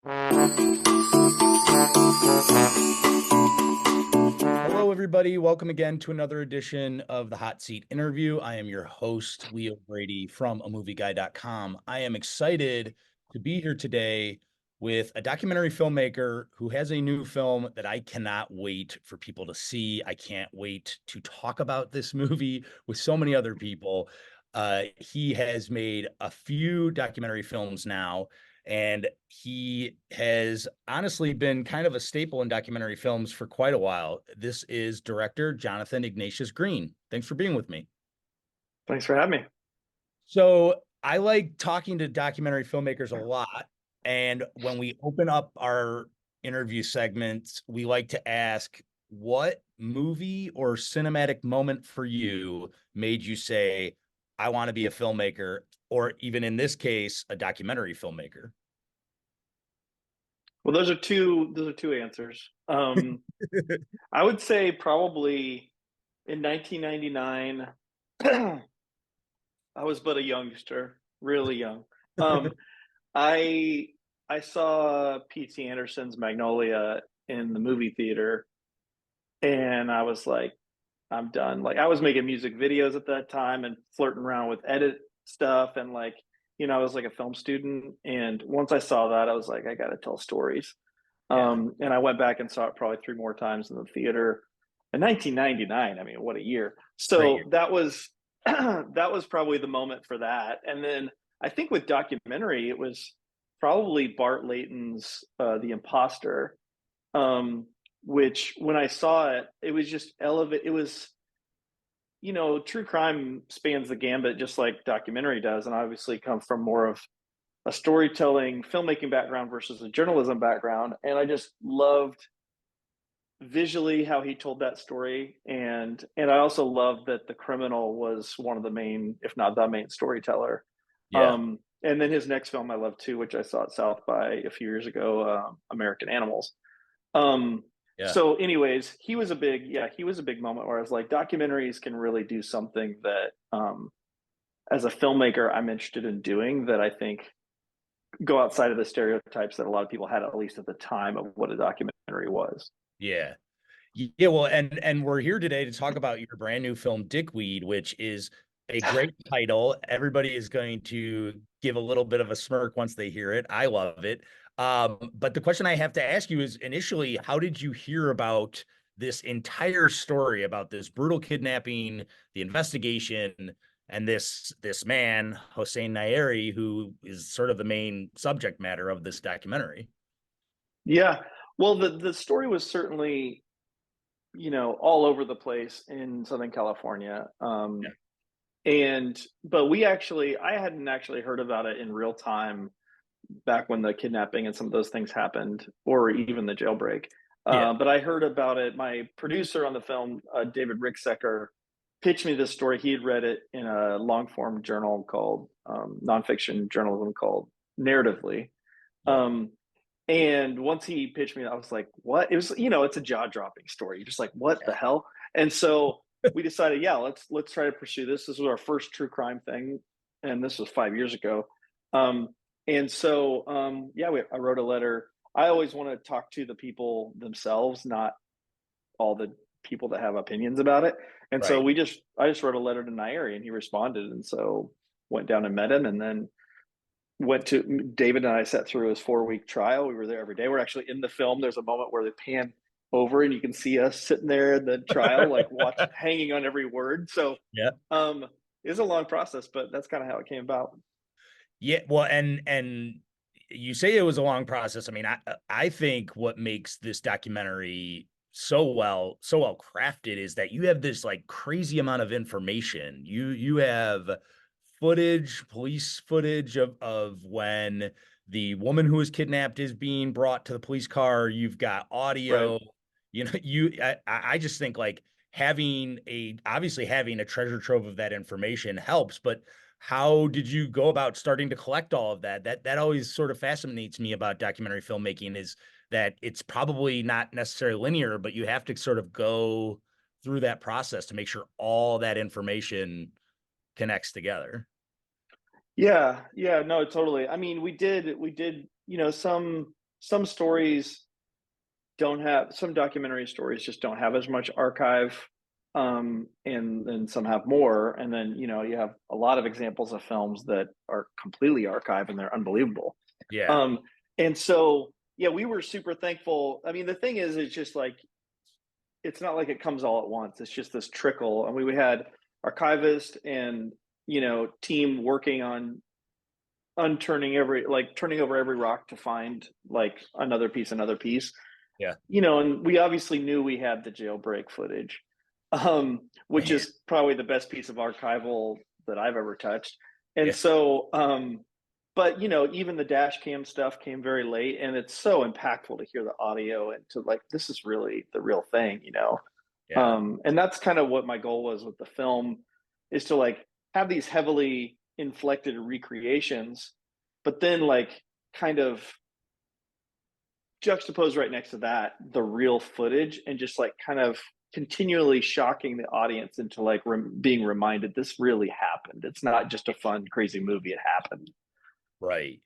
Hello, everybody. Welcome again to another edition of the Hot Seat Interview. I am your host, Leo Brady from AMovieGuy.com. I am excited to be here today with a documentary filmmaker who has a new film that I cannot wait for people to see. I can't wait to talk about this movie with so many other people. He has made a few documentary films now, and he has honestly been kind of a staple in documentary films for quite a while. This is director Jonathan Ignatius Green. Thanks for being with me. Thanks for having me. So I like talking to documentary filmmakers a lot. And when we open up our interview segments, we like to ask, what movie or cinematic moment for you made you say, I want to be a filmmaker, or even in this case, a documentary filmmaker? Well, those are two answers. I would say probably in 1999, I was but a youngster, really young. Um, I I saw P.T. Anderson's Magnolia in the movie theater, and I was like, I'm done. Like I was making music videos at that time and flirting around with edit stuff, and I was like a film student. And once I saw that, I was like, I got to tell stories. Yeah, And I went back and saw it probably three more times in the theater. In 1999, I mean, what a year! great year. So that was that was probably the moment for that. And then I think with documentary, it was probably Bart Layton's The Imposter, um, which when I saw it, it was just elevate. It was true crime spans the gambit just like documentary does, and I obviously come from more of a storytelling filmmaking background versus a journalism background, and I just loved visually how he told that story, and I also loved that the criminal was one of the main, if not the main storyteller. Yeah, And then his next film I love too, which I saw at South by a few years ago, American Animals. um yeah. so anyways, he was a big moment where I was like, documentaries can really do something that, as a filmmaker, I'm interested in doing, that I think go outside of the stereotypes that a lot of people had, at least at the time, of what a documentary was. Yeah. Yeah, well, and we're here today to talk about your brand new film, Dickweed, which is a great title. Everybody is going to give a little bit of a smirk once they hear it. I love it. But the question I have to ask you is, initially, how did you hear about this entire story about this brutal kidnapping, the investigation, and this man, Hossein Nairi, who is sort of the main subject matter of this documentary? Yeah, well, the story was certainly, all over the place in Southern California. Yeah. And but we actually I hadn't actually heard about it in real time back when the kidnapping and some of those things happened, or even the jailbreak. Yeah. But I heard about it. My producer on the film, David Ricksecker, pitched me this story. He had read it in a long form journal called, nonfiction journalism called Narratively. Yeah. Um, and once he pitched me, I was like, "What?" It was, it's a jaw dropping story. You're just like, "What the hell?" And so we decided, yeah, let's try to pursue this. This was our first true crime thing, and this was 5 years ago. Um, and so, yeah, I wrote a letter. I always want to talk to the people themselves, not all the people that have opinions about it. And so Right. I just wrote a letter to Nairi, and he responded. And so went down and met him, and then went to David and I sat through his 4 week trial. We were there every day. We're actually in the film. There's a moment where they pan over and you can see us sitting there in the trial, like watch, hanging on every word. So, Yeah. um, it was a long process, but that's kind of how it came about. Yeah, well, and you say it was a long process. I mean, I think what makes this documentary so well crafted is that you have this like crazy amount of information. You have police footage of when the woman who was kidnapped is being brought to the police car. You've got Right. audio. I just think like obviously having a treasure trove of that information helps, but how did you go about starting to collect all of that? That always sort of fascinates me about documentary filmmaking, is that it's probably not necessarily linear, but you have to sort of go through that process to make sure all that information connects together. Yeah. Yeah. No, totally. I mean, we did, some. some stories don't have some documentary stories just don't have as much archive, and some have more, and then you have a lot of examples of films that are completely archived and they're unbelievable. Yeah. um and so yeah, we were super thankful. I mean, the thing is, it's just like, it's not like it comes all at once. It's just this trickle, and we had archivist and team working on unturning every like turning over every rock to find like another piece. Yeah. And we obviously knew we had the jailbreak footage, which Man. is probably the best piece of archival that I've ever touched. And Yeah. so, but even the dash cam stuff came very late, and it's so impactful to hear the audio and to like, this is really the real thing. Yeah. And that's kind of what my goal was with the film, is to like have these heavily inflected recreations, but then like kind of juxtapose right next to that the real footage, and just like kind of continually shocking the audience into like being reminded this really happened. It's not just a fun crazy movie, it happened. Right.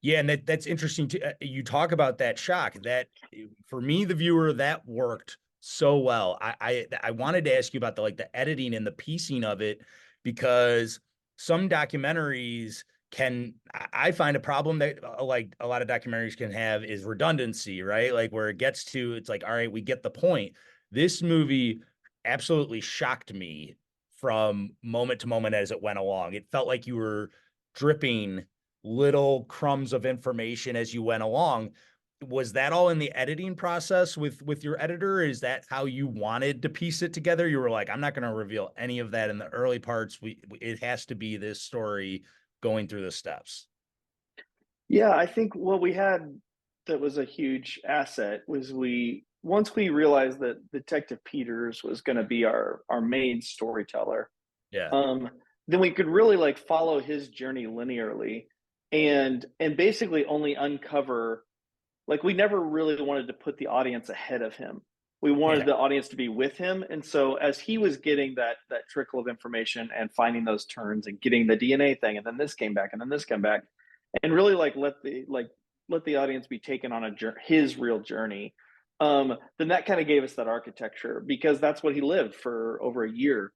Yeah, and that's interesting too. You talk about that shock. That for me, the viewer, that worked so well. I wanted to ask you about the like the editing and the piecing of it, because some documentaries can I find a problem that like a lot of documentaries can have is redundancy, right? Like where it gets to it's like, all right, we get the point. This movie absolutely shocked me from moment to moment as it went along. It felt like you were dripping little crumbs of information as you went along. Was that all in the editing process with your editor? Is that how you wanted to piece it together? You were like, I'm not going to reveal any of that in the early parts. It has to be this story going through the steps. Yeah, I think what we had that was a huge asset was, we once we realized that Detective Peters was going to be our main storyteller, Yeah. um, then we could really like follow his journey linearly, and basically only uncover, like, we never really wanted to put the audience ahead of him. We wanted Yeah. the audience to be with him, and so as he was getting that trickle of information and finding those turns and getting the DNA thing, and then this came back, and then this came back, and really like let the audience be taken on his real journey. Then that kind of gave us that architecture, because that's what he lived for over a year,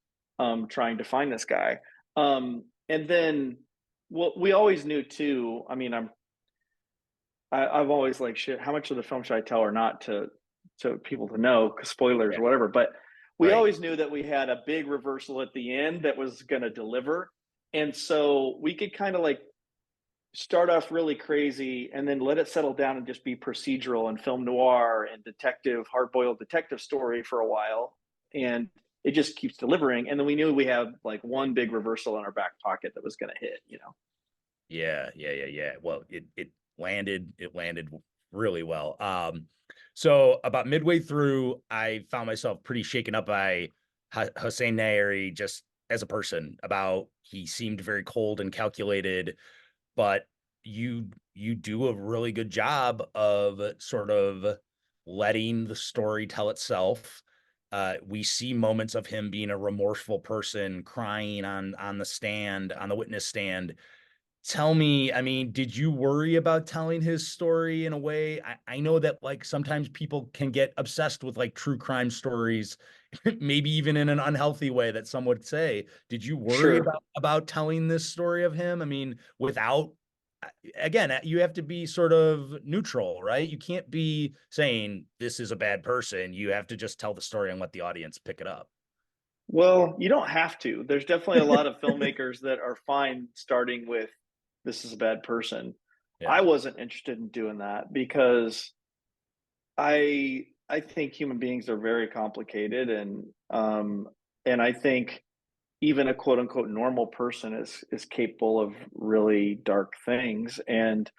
trying to find this guy. And then what we always knew too. I mean, I've always like, shit, how much of the film should I tell or not to people to know, because spoilers Yeah. or whatever. But we Right. always knew that we had a big reversal at the end that was going to deliver, and so we could kind of like start off really crazy and then let it settle down and just be procedural and film noir and detective, hard-boiled detective story for a while, and it just keeps delivering. And then we knew we had like one big reversal in our back pocket that was going to hit. Yeah, yeah, yeah, yeah. Well, it landed really well. So about midway through, I found myself pretty shaken up by Hossein Nayeri just as a person. About he seemed very cold and calculated, but you do a really good job of sort of letting the story tell itself. We see moments of him being a remorseful person, crying on the stand, on the witness stand. Tell me, I mean, did you worry about telling his story in a way? I know that like sometimes people can get obsessed with like true crime stories, maybe even in an unhealthy way that some would say. Did you worry Sure. about telling this story of him? I mean, without again, you have to be sort of neutral, right? You can't be saying this is a bad person. You have to just tell the story and let the audience pick it up. Well, you don't have to. There's definitely a lot of filmmakers that are fine starting with, this is a bad person. I Yeah, wasn't interested in doing that, because I think human beings are very complicated, and I think even a quote unquote normal person is capable of really dark things. And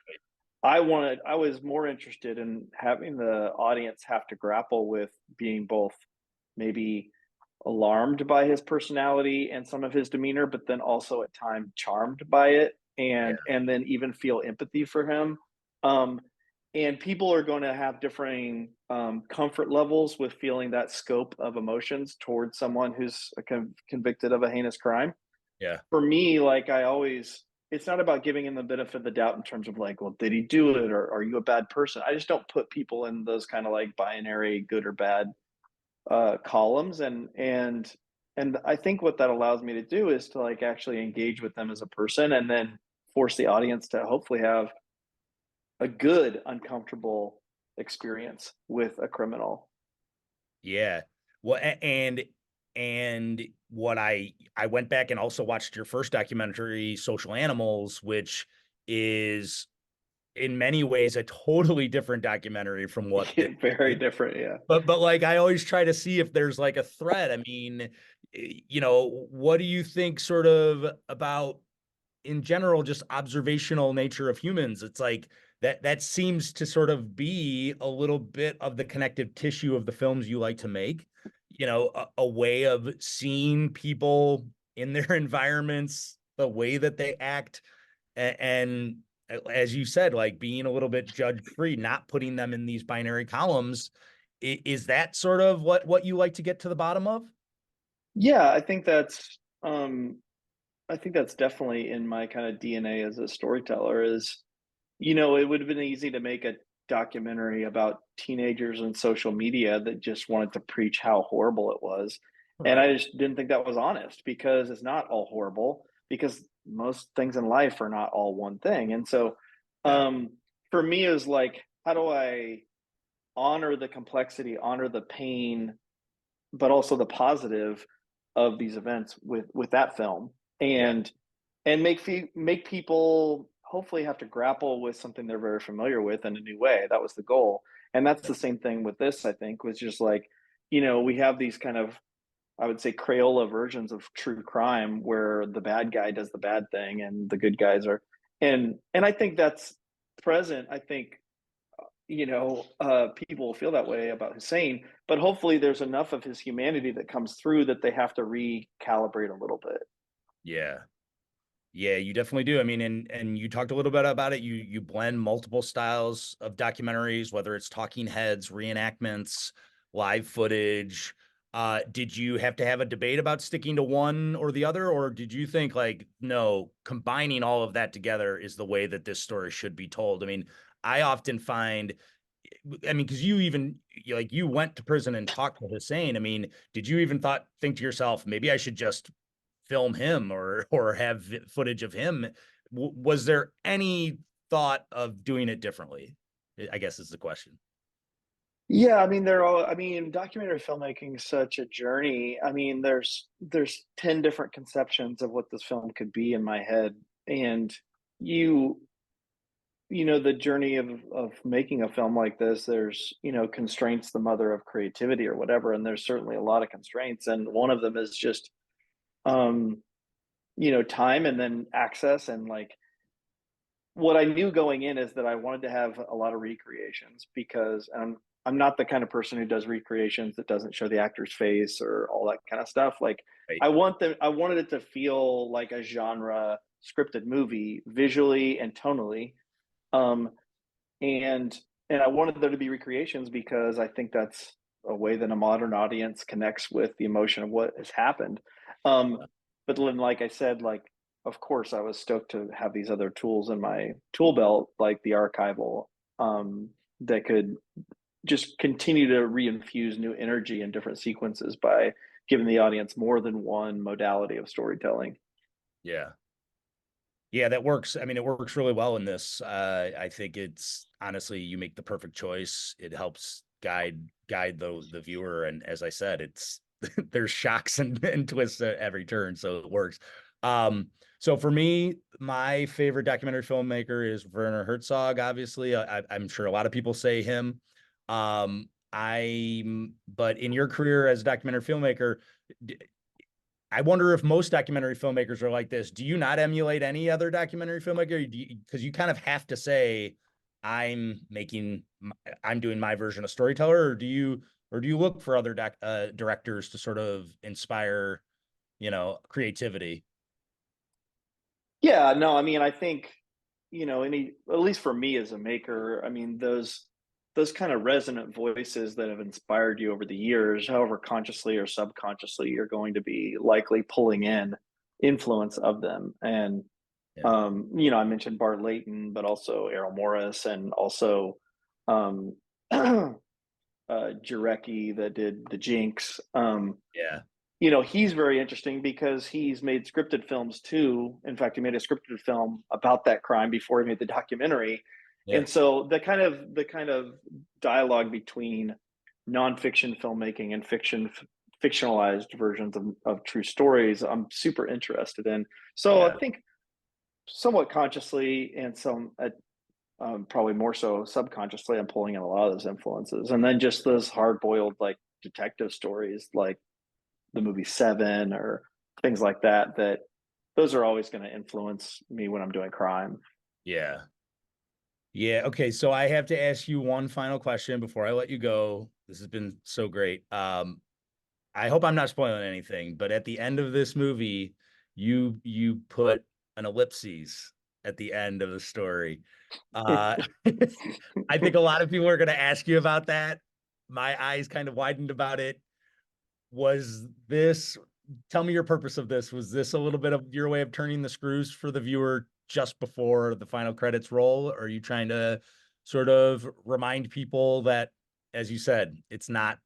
I was more interested in having the audience have to grapple with being both maybe alarmed by his personality and some of his demeanor, but then also at times charmed by it, yeah, and then even feel empathy for him. Um, and people are going to have differing comfort levels with feeling that scope of emotions towards someone who's convicted of a heinous crime. yeah, For me, like, I always it's not about giving him the benefit of the doubt in terms of like, well, did he do it, or are you a bad person? I just don't put people in those kind of like binary good or bad columns, and I think what that allows me to do is to like actually engage with them as a person, and then force the audience to hopefully have a good uncomfortable experience with a criminal. Yeah. Well, and what I went back and also watched your first documentary, Social Animals, which is in many ways a totally different documentary from what the, Very different, yeah. but like I always try to see if there's like a thread. I mean, what do you think sort of about in general just observational nature of humans? It's like that seems to sort of be a little bit of the connective tissue of the films you like to make, a way of seeing people in their environments, the way that they act, and as you said, like being a little bit judge free, not putting them in these binary columns. Is that sort of what you like to get to the bottom of? Yeah, I think that's definitely in my kind of DNA as a storyteller. Is, it would have been easy to make a documentary about teenagers and social media that just wanted to preach how horrible it was. And Right. I just didn't think that was honest, because it's not all horrible, because most things in life are not all one thing. And so Yeah. for me, it was like, how do I honor the complexity, honor the pain, but also the positive of these events with that film, Yeah. and make people hopefully have to grapple with something they're very familiar with in a new way. That was the goal, and that's the same thing with this. I think was just like, we have these kind of, I would say, Crayola versions of true crime where the bad guy does the bad thing and the good guys are, and I think that's present. I think, people will feel that way about Hussein, but hopefully there's enough of his humanity that comes through that they have to recalibrate a little bit. Yeah. Yeah, you definitely do. I mean, and you talked a little bit about it. You blend multiple styles of documentaries, whether it's talking heads, reenactments, live footage. Did you have to have a debate about sticking to one or the other, or did you think like, no, combining all of that together is the way that this story should be told? I mean, I often find, I mean, because you went to prison and talked to Hussein. I mean, did you even think to yourself, maybe I should just film him or have footage of him? Was there any thought of doing it differently? I guess is the question. Yeah, I mean, documentary filmmaking is such a journey. I mean, there's 10 different conceptions of what this film could be in my head. And you the journey of making a film like this, there's, constraints, the mother of creativity or whatever, and there's certainly a lot of constraints, and one of them is just um time, and then access, and like, what I knew going in is that I wanted to have a lot of recreations, because I'm not the kind of person who does recreations that doesn't show the actor's face or all that kind of stuff. Like, Right. I wanted it to feel like a genre scripted movie, visually and tonally. Um and I wanted there to be recreations, because I think that's a way that a modern audience connects with the emotion of what has happened. Um, but then, like I said, like, of course, I was stoked to have these other tools in my tool belt, like the archival, that could just continue to reinfuse new energy in different sequences by giving the audience more than one modality of storytelling. Yeah. Yeah, that works. I mean, it works really well in this. I think it's honestly, you make the perfect choice. It helps guide the viewer. And as I said, it's there's shocks and twists at every turn, so it works. So for me, my favorite documentary filmmaker is Werner Herzog. Obviously, I'm sure a lot of people say him. But in your career as a documentary filmmaker, I wonder if most documentary filmmakers are like this. Do you not emulate any other documentary filmmaker? Because you kind of have to say, I'm making, I'm doing my version of storyteller, or do you look for other directors to sort of inspire, creativity? Yeah, no, I mean, I think, at least for me as a maker, I mean, those kind of resonant voices that have inspired you over the years, however consciously or subconsciously, you're going to be likely pulling in influence of them. And Yeah. I mentioned Bart Layton, but also Errol Morris, and also um, Jarecki that did the Jinx. Yeah. He's very interesting because he's made scripted films too. In fact, he made a scripted film about that crime before he made the documentary. Yeah. And so the kind of dialogue between nonfiction filmmaking and fictionalized versions of true stories, I'm super interested in. So I Yeah. think somewhat consciously and probably more so subconsciously, I'm pulling in a lot of those influences, and then just those hard boiled like detective stories, like the movie Seven or things like that. That those are always going to influence me when I'm doing crime. Yeah. Yeah. Okay. So I have to ask you one final question before I let you go. This has been so great. I hope I'm not spoiling anything, but at the end of this movie, you put an ellipses at the end of the story. Uh, I think a lot of people are going to ask you about that. My eyes kind of widened about it. Was this, tell me your purpose of this. Was this a little bit of your way of turning the screws for the viewer just before the final credits roll? Or are you trying to sort of remind people that, as you said, it's not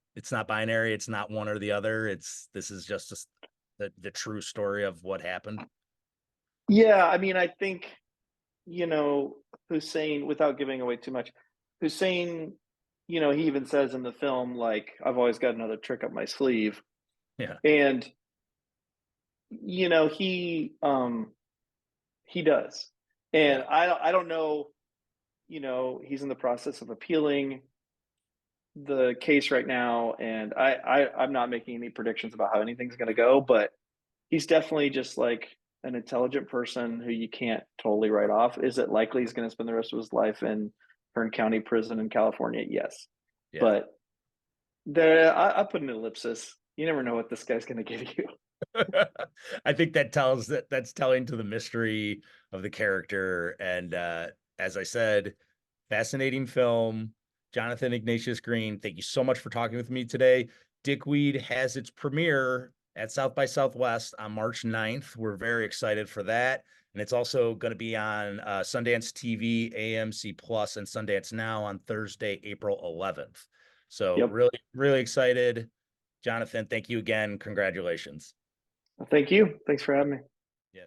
binary, it's not one or the other. This is just the true story of what happened. Yeah, I mean, I think you know Hussein, without giving away too much, Hussein, he even says in the film, like, I've always got another trick up my sleeve. Yeah. And you know he um he does. And Yeah. I don't know, he's in the process of appealing the case right now, and I'm not making any predictions about how anything's going to go, but he's definitely just like an intelligent person who you can't totally write off. Is it likely he's going to spend the rest of his life in Kern County Prison in California? Yes, Yeah. but there I put an ellipsis. You never know what this guy's going to give you. I think that's telling to the mystery of the character. And as I said, fascinating film. Jonathan Ignatius Green, thank you so much for talking with me today. Dickweed has its premiere at South by Southwest on March 9th. We're very excited for that. And it's also going to be on Sundance TV, AMC Plus, and Sundance Now on Thursday, April 11th. So Yep. really, really excited. Jonathan, thank you again. Congratulations. Well, thank you. Thanks for having me. Yeah.